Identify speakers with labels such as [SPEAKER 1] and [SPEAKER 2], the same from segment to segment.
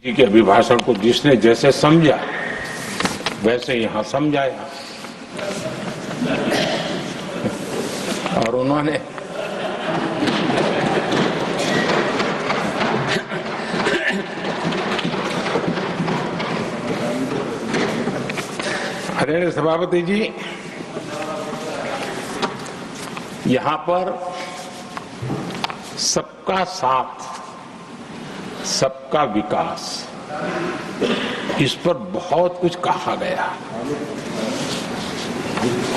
[SPEAKER 1] जी के अभिभाषण को जिसने जैसे समझा वैसे यहां समझाया और उन्होंने आदरणीय सभापति जी, यहां पर सबका साथ सबका विकास, इस पर बहुत कुछ कहा गया।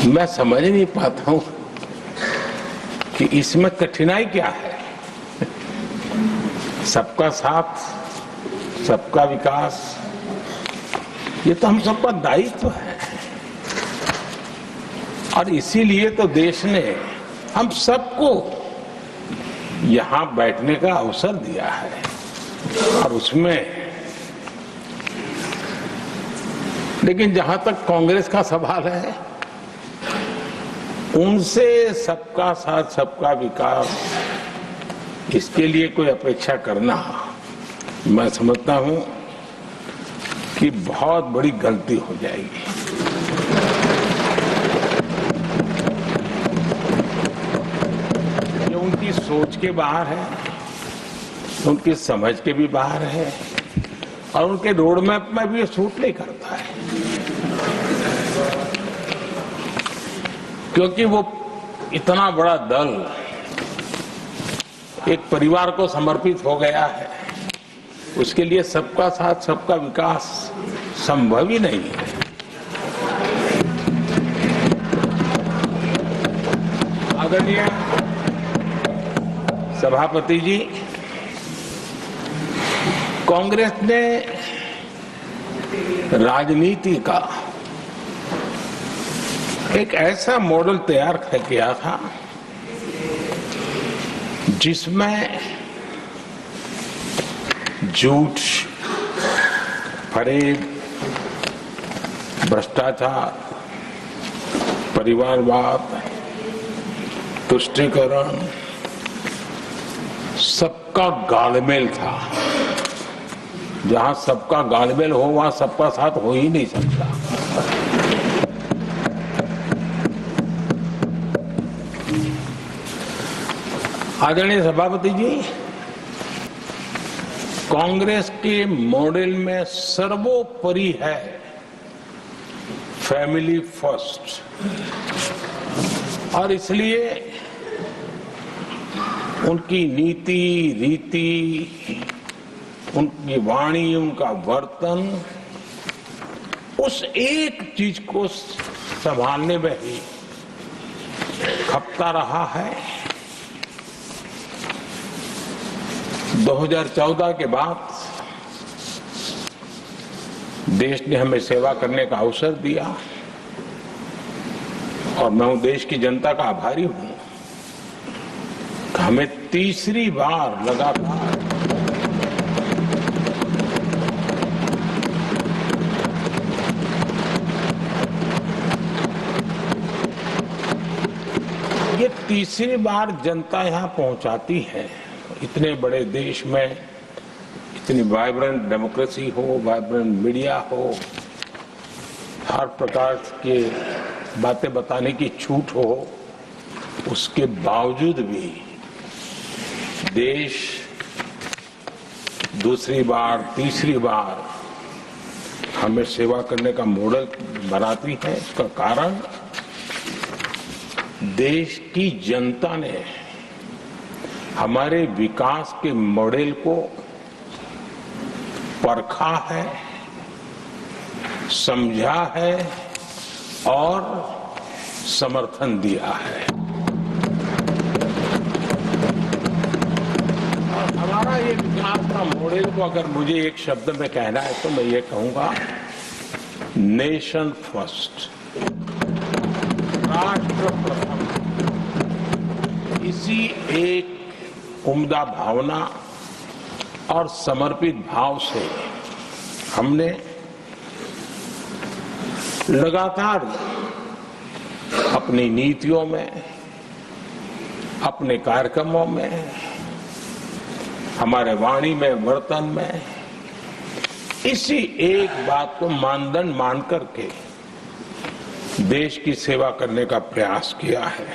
[SPEAKER 1] मैं समझ नहीं पाता हूं कि इसमें कठिनाई क्या है। सबका साथ सबका विकास, ये तो हम सबका दायित्व है और इसीलिए तो देश ने हम सबको यहां बैठने का अवसर दिया है और उसमें, लेकिन जहां तक कांग्रेस का सवाल है, उनसे सबका साथ सबका विकास, इसके लिए कोई अपेक्षा करना, मैं समझता हूं कि बहुत बड़ी गलती हो जाएगी। ये उनकी सोच के बाहर है, उनकी समझ के भी बाहर है और उनके रोड मैप में भी ये सूट नहीं करता है, क्योंकि वो इतना बड़ा दल एक परिवार को समर्पित हो गया है, उसके लिए सबका साथ सबका विकास संभव ही नहीं है। आदरणीय सभापति जी, कांग्रेस ने राजनीति का एक ऐसा मॉडल तैयार किया था जिसमें झूठ, फरेब, भ्रष्टाचार, परिवारवाद, तुष्टीकरण, सबका गालमेल था। जहां सबका गालमेल हो वहां सबका साथ हो ही नहीं सकता। आदरणीय सभापति जी, कांग्रेस के मॉडल में सर्वोपरि है फैमिली फर्स्ट और इसलिए उनकी नीति, रीति, उनकी वाणी, उनका वर्तन उस एक चीज को संभालने में ही खपता रहा है। 2014 के बाद देश ने हमें सेवा करने का अवसर दिया और मैं देश की जनता का आभारी हूं। हमें तीसरी बार लगातार ये तीसरी बार जनता यहां पहुंचाती है। इतने बड़े देश में इतनी वाइब्रेंट डेमोक्रेसी हो, वाइब्रेंट मीडिया हो, हर प्रकार के बातें बताने की छूट हो, उसके बावजूद भी देश दूसरी बार, तीसरी बार हमें सेवा करने का मॉडल बनाती है। इसका कारण देश की जनता ने हमारे विकास के मॉडल को परखा है, समझा है और समर्थन दिया है। और हमारा ये विकास का मॉडल को अगर मुझे एक शब्द में कहना है तो मैं ये कहूंगा, नेशन फर्स्ट, राष्ट्र प्रथम। इसी एक उम्दा भावना और समर्पित भाव से हमने लगातार अपनी नीतियों में, अपने कार्यक्रमों में, हमारे वाणी में, वर्तन में इसी एक बात को मानदंड मान करके देश की सेवा करने का प्रयास किया है।